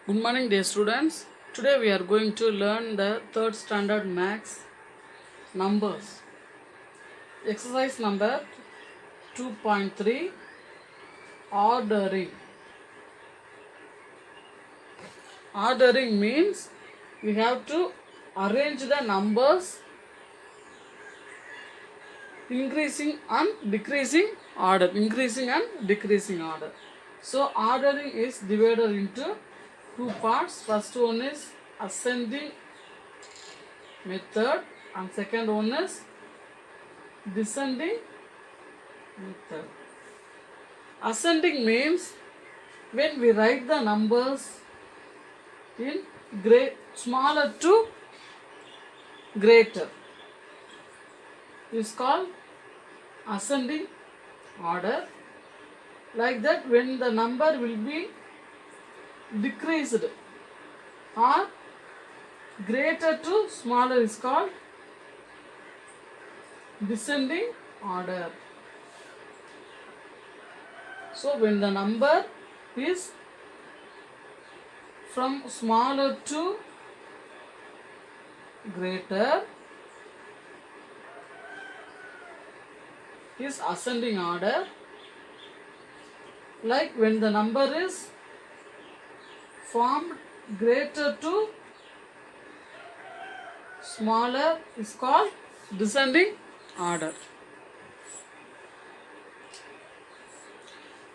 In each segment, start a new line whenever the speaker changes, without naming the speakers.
Good morning, dear students. Today we are going to learn the third standard maths numbers. Exercise number 2.3 Ordering. Ordering means we have to arrange the numbers increasing and decreasing order. Increasing and decreasing order. So ordering is divided into two parts. First one is ascending method and second one is descending method. Ascending means when we write the numbers in smaller to greater is called ascending order. Like that, when the number will be decreased or greater to smaller is called descending order. So when the number is from smaller to greater is ascending order. Like when the number is formed greater to smaller is called descending order.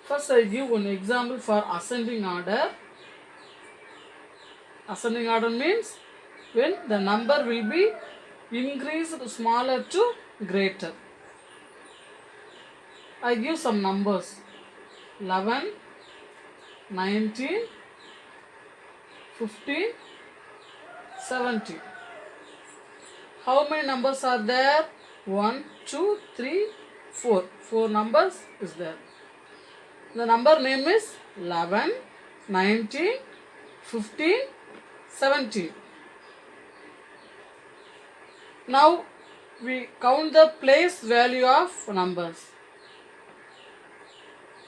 First I give one example for ascending order. Ascending order means when the number will be increased smaller to greater. I give some numbers 11, 19, 15, 17. How many numbers are there? 1, 2, 3, 4. 4 numbers is there. The number name is 11, 19, 15, 17. Now we count the place value of numbers.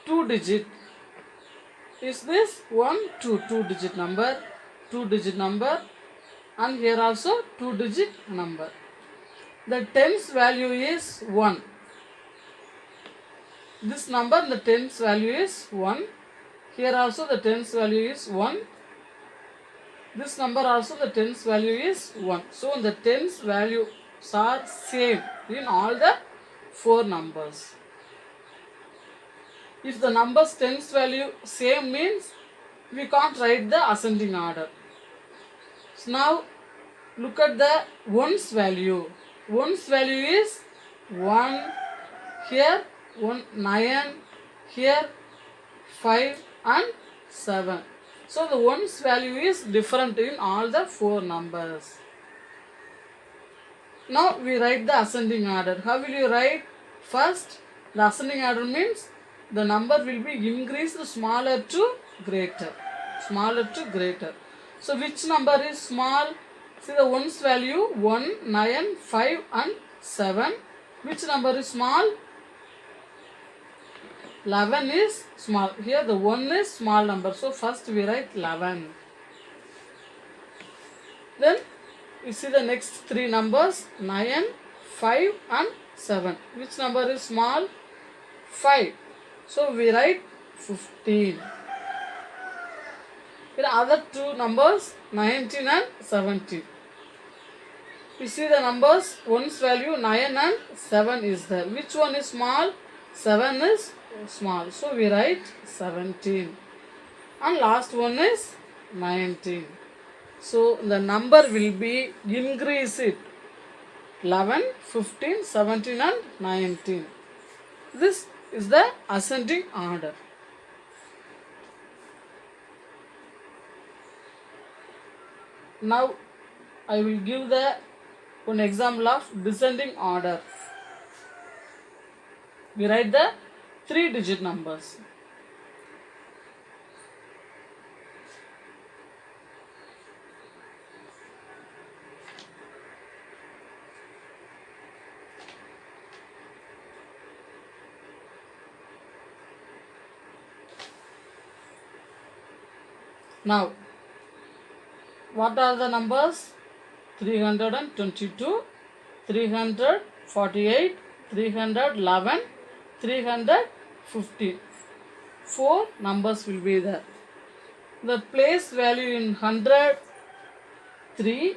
2 digit. Is this 1, 2, 2 digit number, 2 digit number, and here also 2 digit number. The tens value is 1. This number, the tens value is 1. Here also the tens value is 1. This number also the tens value is 1. So the tens values are same in all the 4 numbers. If the numbers tens value same means we can't write the ascending order. So now look at the ones value. Ones value is 1, here 1, 9, here 5 and 7. So the ones value is different in all the 4 numbers. Now we write the ascending order. How will you write? First, the ascending order means the number will be increased smaller to greater. Smaller to greater. So which number is small? See the ones value 1, 9, 5 and 7. Which number is small? 11 is small. Here the 1 is small number. So first we write 11. Then you see the next 3 numbers 9, 5 and 7. Which number is small? 5. So we write 15. Here other 2 numbers 19 and 17. You see the numbers, one's value 9 and 7 is there. Which one is small? 7 is small. So we write 17. And last one is 19. So the number will be increased 11, 15, 17 and 19. This is the ascending order. Now I will give the one example of descending order. We write the 3 digit numbers. Now what are the numbers? 322, 348, 311, 350. 4 numbers will be there. The place value in 100, 3,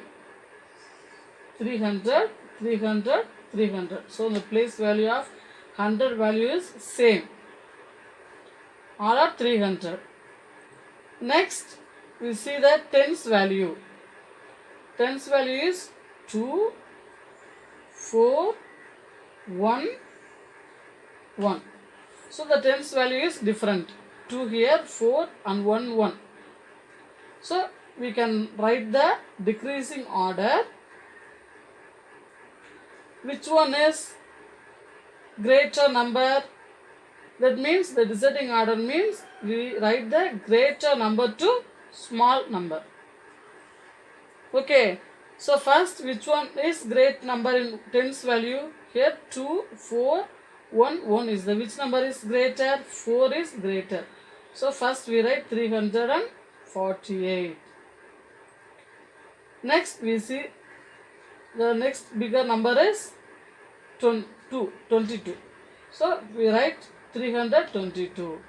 300, 300, 300. So the place value of 100 value is same. All are 300. Next, we see the tens value. Tens value is 2, 4, 1, 1. So the tens value is different. 2 here, 4 and 1, 1. So we can write the decreasing order. Which one is greater number? That means the descending order means we write the greater number to small number. Okay. So first, which one is great number in tens value? Here 2, 4, 1, 1 is the which number is greater? 4 is greater. So first we write 348. Next we see the next bigger number is 22. So we write 322.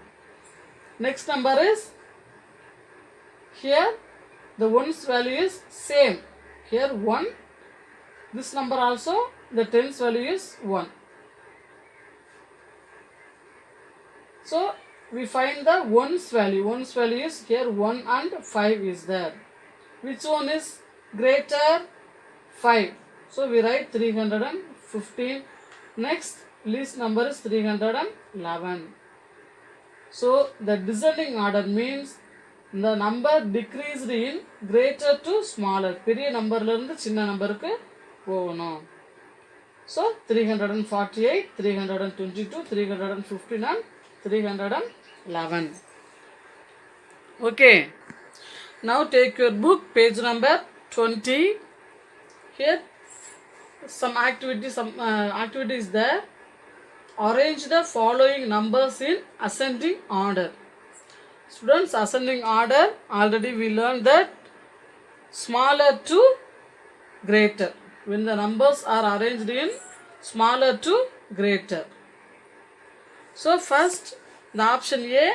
Next number is here the ones value is same. Here 1. This number also the tens value is 1. So we find the ones value. Ones value is here 1 and 5 is there. Which one is greater? 5. So we write 315. Next least number is 311. So the descending order means the number decreased in greater to smaller. பெரிய நம்பர்ல இருந்து சின்ன நம்பருக்கு போகணும். So 348, 322, 315 and 311. Okay. Now take your book, page number 20. Here some activity is there. Arrange the following numbers in ascending order. Students, ascending order, already we learned that smaller to greater. When the numbers are arranged in smaller to greater. So first, the option A,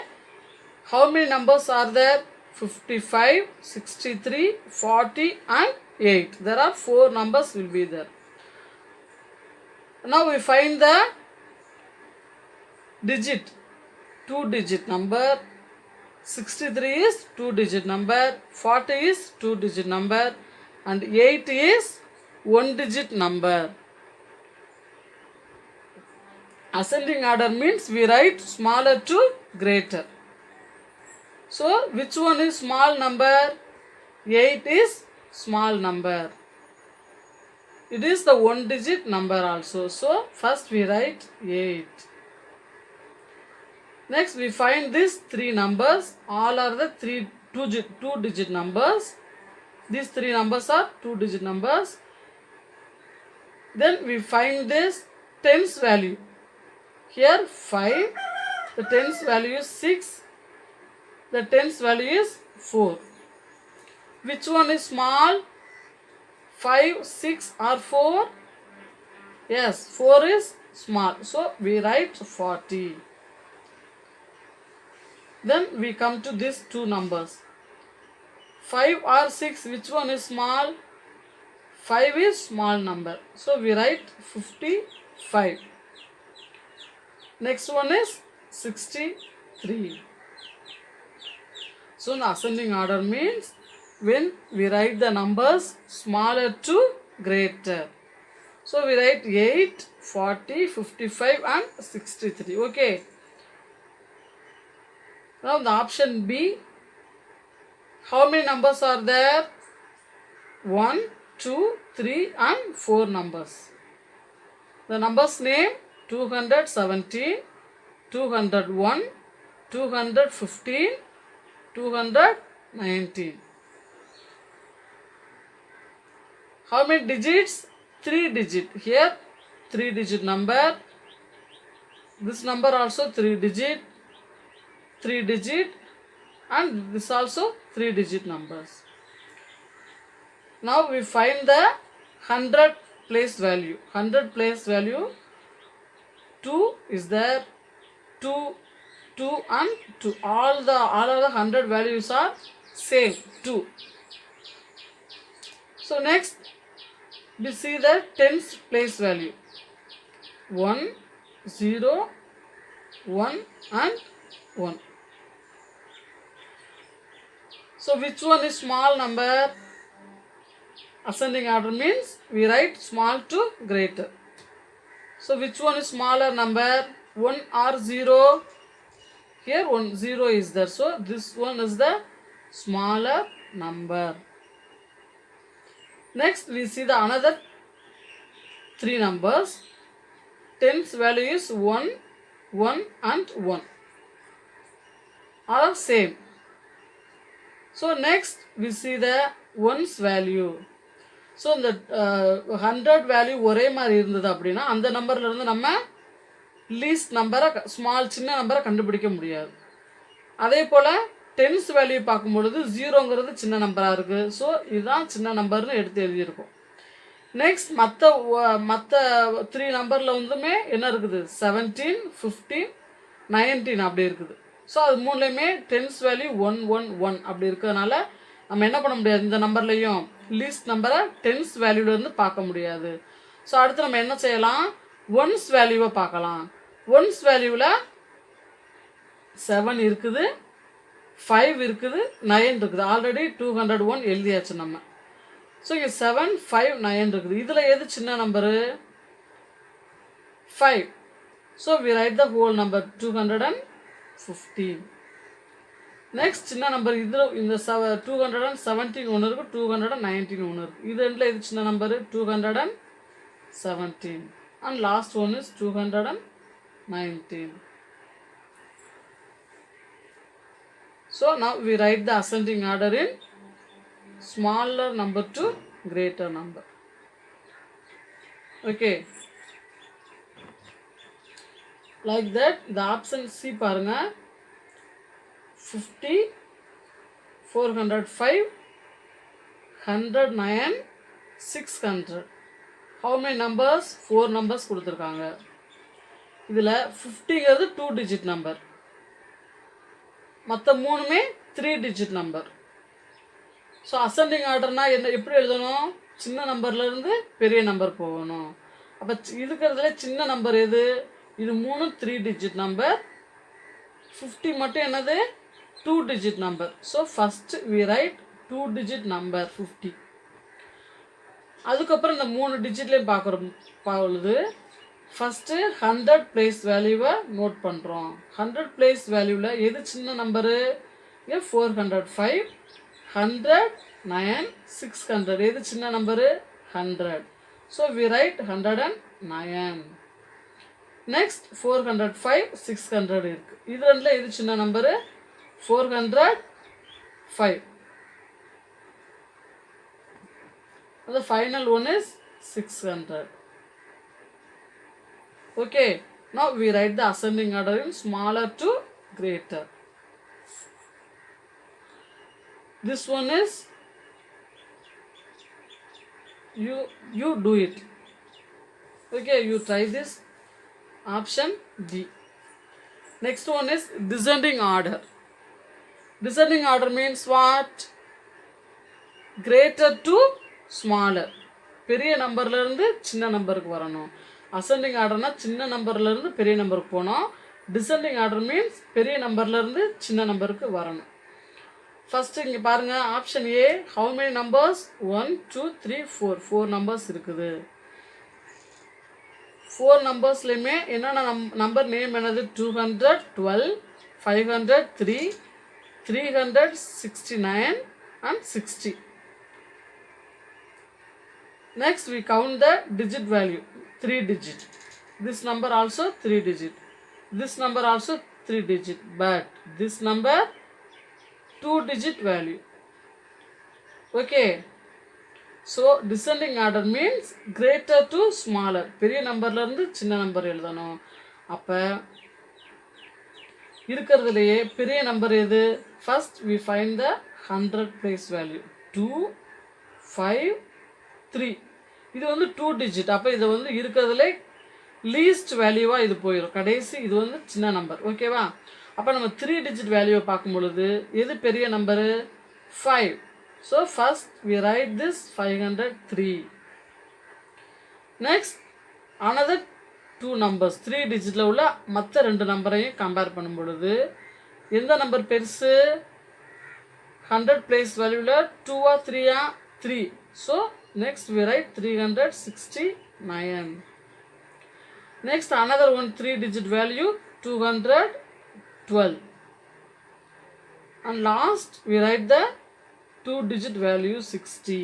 how many numbers are there? 55, 63, 40 and 8. There are 4 numbers will be there. Now we find the digit, 2-digit number. 63 is 2-digit number, 40 is 2-digit number and 8 is 1-digit number. Ascending order means we write smaller to greater. So which one is small number? 8 is small number. It is the 1-digit number also. So first we write 8. Next we find these 3 numbers. All are the 2-digit numbers. These 3 numbers are 2-digit numbers. Then we find this tens value. Here 5. The tens value is 6. The tens value is 4. Which one is small? 5, 6 or 4? Yes, 4 is small. So we write 40. Then we come to these 2 numbers. 5 or 6, which one is small? 5 is small number. So we write 55. Next one is 63. So in ascending order means when we write the numbers smaller to greater. So we write 8, 40, 55 and 63. Okay. Now the option B, how many numbers are there? 1, 2, 3 and 4 numbers. The numbers name 217, 201, 215, 219. How many digits? 3-digit. Here 3-digit number. This number also 3-digit. 3-digit and this also 3-digit numbers. Now we find the 100 place value. 100 place value 2 is there, 2, 2 and 2. All of the 100 values are same 2. So next we see the tens place value 1, 0, 1 and 1. So which one is small number? Ascending order means we write small to greater. So which one is smaller number? 1 or 0? Here 1, 0 is there. So this one is the smaller number. Next we see the another 3 numbers. Tens value is 1, 1 and 1. Are same. So next we see the ones value. So இந்த 100 value ஒரே மாதிரி இருந்தது அப்படின்னா அந்த நம்பர்லேருந்து நம்ம least நம்பரை சின்ன நம்பரை கண்டுபிடிக்க முடியாது. அதே போல் டென்ஸ் வேல்யூ பார்க்கும்பொழுது 0ங்கிறது சின்ன நம்பராக இருக்குது. ஸோ இதுதான் சின்ன நம்பர்னு எடுத்து எழுதியிருக்கோம். நெக்ஸ்ட் மற்ற 3 நம்பரில் வந்துமே என்ன இருக்குது? 17, 15, 19 அப்படி இருக்குது. ஸோ அது மூணுலேயுமே டென்ஸ் வேல்யூ 1, 1, 1 அப்படி இருக்கிறதுனால நம்ம என்ன பண்ண முடியாது, இந்த நம்பர்லேயும் லீஸ்ட் நம்பரை டென்ஸ் வேல்யூலேருந்து பார்க்க முடியாது. ஸோ அடுத்து நம்ம என்ன செய்யலாம்? ஒன்ஸ் வேல்யூவை பார்க்கலாம். ஒன்ஸ் வேல்யூவில் 7 இருக்குது, 5 இருக்குது, 9 இருக்குது. ஆல்ரெடி 201 எழுதியாச்சு நம்ம. ஸோ இங்கே 7, 5, 9 இருக்குது. இதில் எது சின்ன number? 5. So we write the whole number 215. Next சின்ன நம்பர் இதில் இந்த 217 ஒன்று இருக்குது, 219 ஒன்று இருக்குது. இது ரெண்டில் இது சின்ன number 217 and last one is 219. So now we write the ascending order in smaller number to greater number. Okay, like that the option C பாருங்க, 50, 405, 109, 600. How many numbers? 4 numbers கொடுத்துருக்காங்க. இதில் 50ங்கிறது 2 digit நம்பர், மற்ற மூணுமே 3 digit நம்பர். ஸோ அசெண்டிங் ஆர்டர்னால் என்ன, எப்படி எழுதணும்? சின்ன நம்பர்லேருந்து பெரிய நம்பர் போகணும். அப்போ இருக்கிறதுல சின்ன நம்பர் எது? இது 3 3 digit நம்பர். 50 மட்டும் என்னது? 2 digit number. So first we write 2 digit number 50. அதுக்கப்புறம் இந்த 3 டிஜிட்லேயும் பார்க்குறது ஃபஸ்ட்டு 100 பிளேஸ் வேல்யூவை நோட் பண்ணுறோம். 100 பிளேஸ் வேல்யூவில் எது சின்ன நம்பரு? இங்கே 405, 100, 9, 600. எது சின்ன number? 100. So we write 109. Next 405, 600 இருக்குது. இது ரெண்டில் எது சின்ன number? 405. The final one is 600. Okay, now we write the ascending order in smaller to greater. This one is you do it. Okay, you try this. Option D. Next one is descending order. Descending order means what? Greater to smaller. பெரிய நம்பர்லேருந்து சின்ன நம்பருக்கு வரணும். Ascending ஆர்டர்னா சின்ன நம்பர்லேருந்து பெரிய நம்பருக்கு போனோம். டிசெண்டிங் ஆர்டர் மீன்ஸ் பெரிய நம்பர்லேருந்து சின்ன நம்பருக்கு வரணும். ஃபஸ்ட்டு இங்கே பாருங்கள், option A. How many numbers? 1, 2, 3, 4 numbers இருக்குது. 4 நம்பர்ஸ்லையுமே என்னென்ன நம்பர் நேம் என்னது? 212, 503, 369 and 60. Next we count the digit value, 3 digit. This number also 3 digit. This number also 3 digit. But this number 2 digit value. Okay. So descending order means greater to smaller. பெரிய நம்பர்லேருந்து சின்ன number எழுதணும். அப்போ இருக்கிறதுலையே பெரிய number எது? First we find the 100 place value. 2, 5 3. இது வந்து 2 டிஜிட். அப்போ இது வந்து இருக்கிறதுல லீஸ்ட் வேல்யூவாக இது போயிடும். கடைசி இது வந்து சின்ன நம்பர். ஓகேவா? அப்போ நம்ம 3 டிஜிட் வேல்யூவை பார்க்கும் பொழுது எது பெரிய number? 5. So first we write this 503. Next another 2 numbers 3 டிஜிட்டில் உள்ள மற்ற 2 நம்பரையும் கம்பேர் பண்ணும் பொழுது எந்த நம்பர் பெருசு? 100 பிளேஸ் வேல்யூவில் 2 3 3. So next we write 369. Next another one 3 digit value 212. And last we write the 2 digit value 60.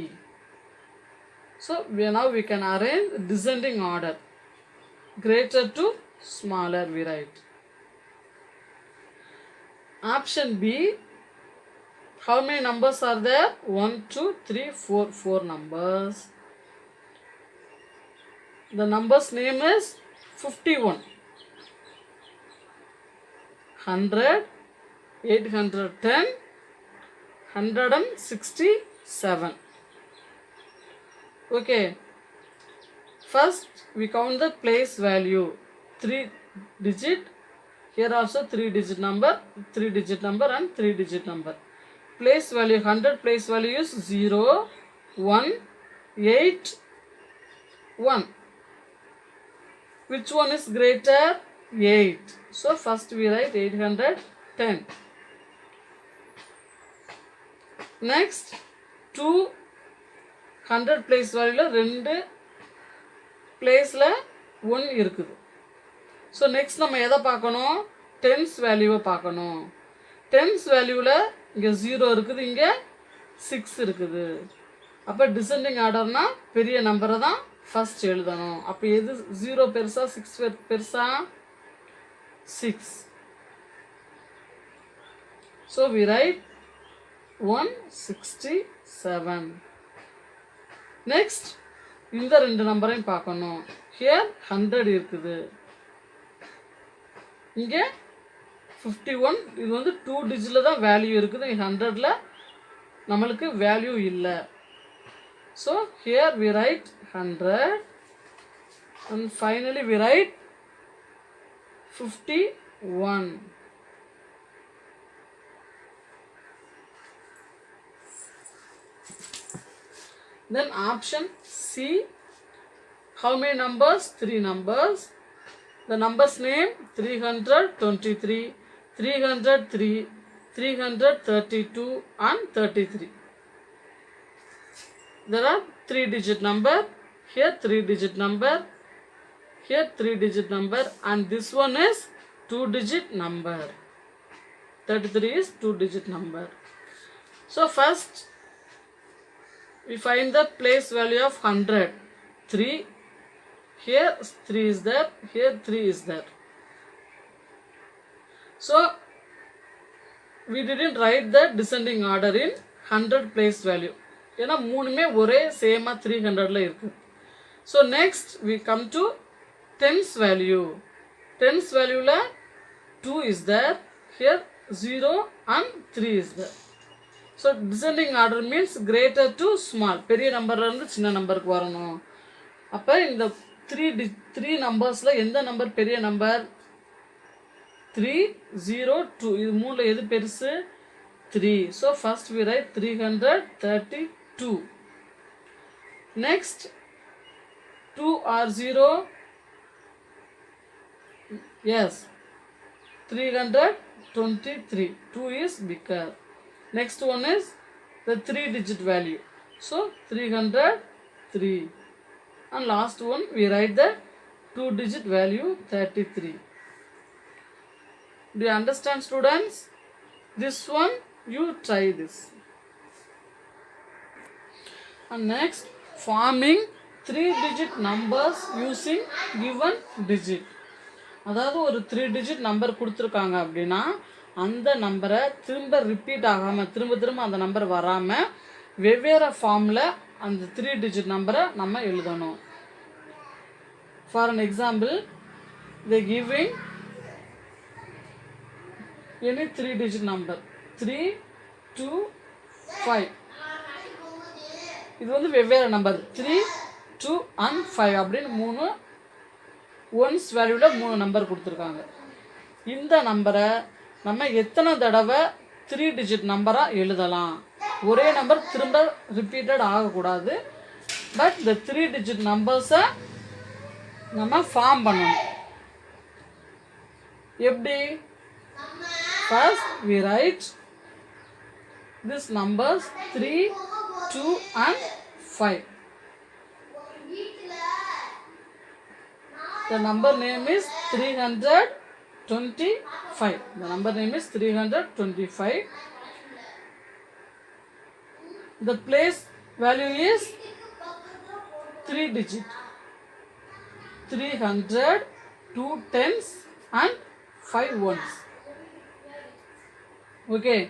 So now we can arrange descending order. Greater to smaller we write. Option B. How many numbers are there? 1 2 3 4. 4 numbers. The number's name is 51, 100, 810, 167. Okay. First we count the place value. 3 digit. Here also 3 digit number, 3 digit number and 3 digit number. Place value 100 place value is 0, 1, 8, 1. Which one is greater? 8. So first we write 810. Next 200 place value 2 placeல 1 இருக்குது. So next நம்ம எதை பார்க்கணும்? Tense வேல்யூவை பார்க்கணும். Tense வேல்யூவில் இங்கே 0 இருக்குது, இங்கே 6 இருக்குது. அப்போ டிசெண்டிங் ஆர்டர்னா பெரிய நம்பரை தான் ஃபர்ஸ்ட் எழுதணும். அப்போ எது 0 பெருசா 6 பெருசா? 6. So we write 167. நெக்ஸ்ட் இந்த 2 நம்பரையும் பார்க்கணும். ஹியர் 100 இருக்குது, இங்கே 51. இது வந்து 2 டிஜிட்டில் தான் வேல்யூ இருக்குது, 100ல் நம்மளுக்கு வேல்யூ இல்லை. So here we write 100 and finally we write 51. Then option C. How many numbers? 3 numbers. The numbers name 323, 303, 332 and 33. There are 3 digit number. Here 3 digit number. Here 3 digit number. And this one is 2 digit number. 33 is 2 digit number. So first we find the place value of 100. 3. Here 3 is there, here 3 is there. So we didn't write the descending order in 100 place value. ஏன்னா மூணுமே ஒரே சேமாக 300ல இருக்கு. So next we come to tens value. Tens வேல்யூவில் 2 is there, here 0 and 3 is there. So descending order means greater to small. பெரிய நம்பர்லேருந்து சின்ன நம்பருக்கு வரணும். அப்போ இந்த 3 நம்பர்ஸில் எந்த நம்பர் பெரிய நம்பர்? 3, 0, 2. இது மூணில் எது பெருசு? 3. So first we write 332. Next 2 or 0? Yes, 323. 2 is bigger. Next one is the 3 digit value. So 303. And last one we write the 2 digit value 33. Do you understand, students? This one you try this. And next, forming 3 digit numbers using given digit. அதாவது ஒரு 3 digit number கொடுத்துருக்காங்க அப்படின்னா அந்த நம்பரை திரும்ப repeat ஆகாமல் திரும்ப அந்த நம்பர் வராமல் வெவ்வேறு ஃபார்மில் அந்த 3 digit நம்பரை நம்ம எழுதணும். For an example, they giving any 3 digit number 3, 2, 5. இது வந்து வெவ்வேறு நம்பர் 3, 2 and 5 அப்படின்னு 3 ஒன்ஸ் வேல்யூவில் 3 நம்பர் கொடுத்துருக்காங்க. இந்த நம்பரை நம்ம எத்தனை தடவை 3 டிஜிட் நம்பராக எழுதலாம்? ஒரே நம்பர் திரும்ப ரிப்பீட்டட் ஆகக்கூடாது. பட் இந்த 3 டிஜிட் நம்பர்ஸை நம்ம ஃபார்ம் பண்ணணும். எப்படி? First we write this numbers 3, 2 and 5. The number name is 325. The number name is 325. The place value is 3 digit. 300, 2 tens and 5 ones. Okay.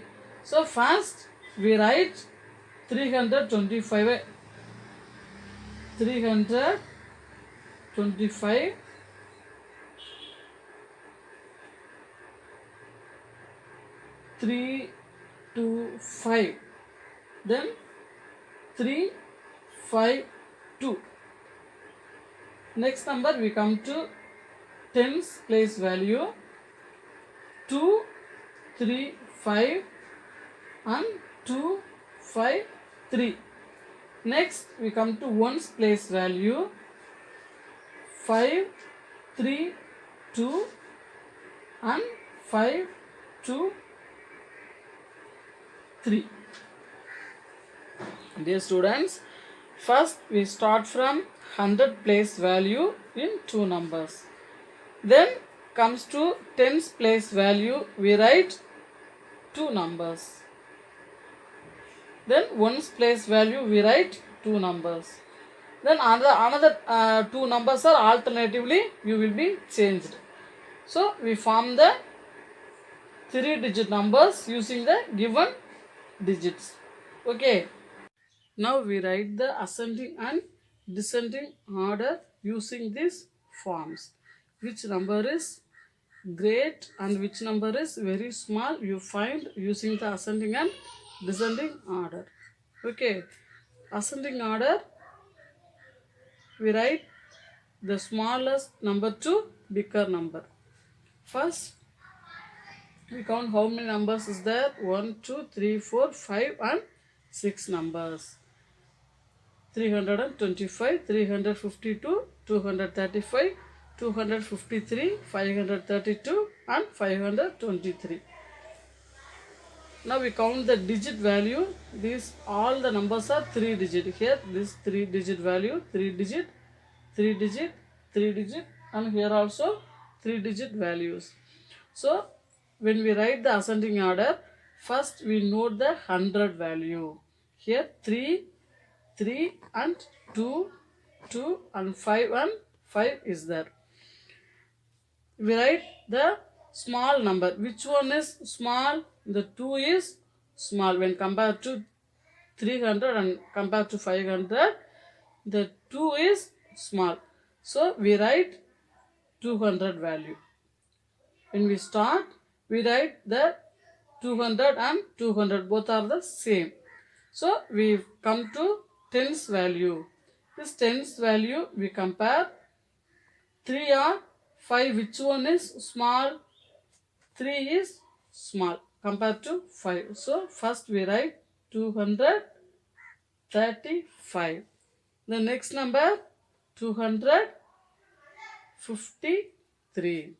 So first we write 325. 325 3, 2, 5. Then 3, 5, 2. Next number we come to tens place value 2, 3, 5 and 2, 5, 3. Next we come to ones place value 5, 3, 2 and 5, 2, 3. Dear students, first we start from 100 place value in 2 numbers. Then comes to tens place value, we write 2 numbers. Then ones place value, we write 2 numbers. Then another 2 numbers are alternatively you will be changed. So we form the 3 digit numbers using the given digits. Okay. Now we write the ascending and descending order using these forms. Which number is great and which number is very small, you find using the ascending and descending order. Okay. Ascending order, we write the smallest number to bigger number. First we count how many numbers is there. 1, 2, 3, 4, 5 and 6 numbers. 325, 352, 235, 253, 532 and 523. Now we count the digit value. These all the numbers are 3 digit. Here this 3 digit value, 3 digit, 3 digit, 3 digit and here also 3 digit values. So when we write the ascending order, first we note the 100 value. Here 3, 3 and 2, 2 and 5 and 5 is there. We write the small number. Which one is small? The 2 is small when compared to 300 and compared to 500. The 2 is small. So we write 200 value. When we start, we write the 200 and 200. Both are the same. So we come to tens value. This tens value we compare 3 or 5. Which one is small? 3 is small compared to 5. So first we write 235. The next number 253.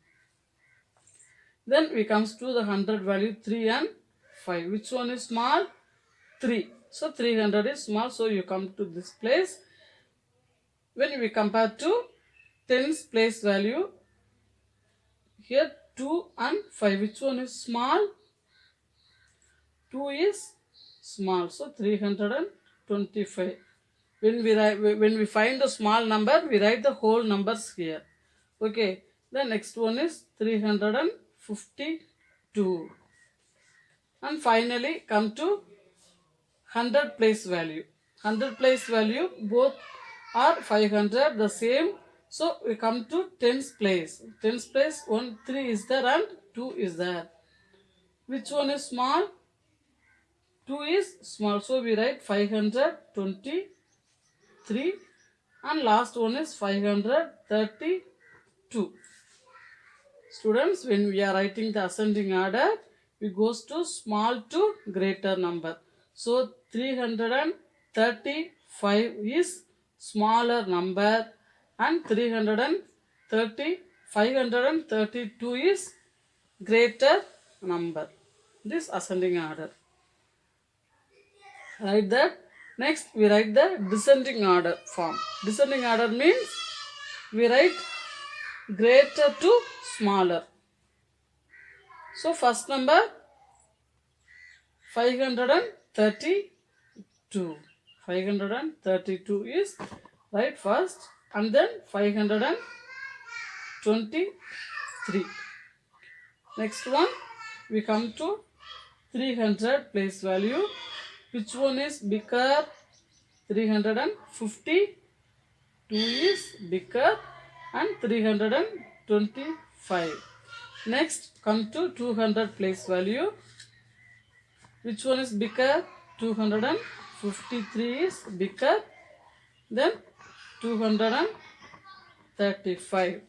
Then we comes to the 100 value 3 and 5. Which one is small? 3. So 300 is small. So you come to this place. When we compare to tens place value, here 2 and 5. Which one is small? 2 is small. So 325. When we find the small number, we write the whole numbers here. Okay. The next one is 352. And finally come to 100 place value. 100 place value, both are 500, the same. So we come to tens place. Tens place 1, 3 is there and 2 is there. Which one is small? 2 is small. So we write 523. 3, and last one is 532. Students, when we are writing the ascending order, we goes to small to greater number. So 335 is smaller number, and 532 is greater number. This ascending order. Write that. Next, we write the descending order form. Descending order means we write greater to smaller. So first number 532. 532 is right first, and then 523. Next one, we come to 300 place value. Which one is bigger? 352 is bigger, and 325. Next, come to 200 place value. Which one is bigger? 253 is bigger, then 235.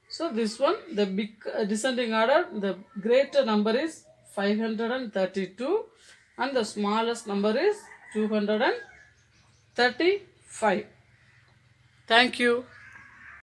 So this one, the big descending order, the greater number is 532, and the smallest number is 235. Thank you.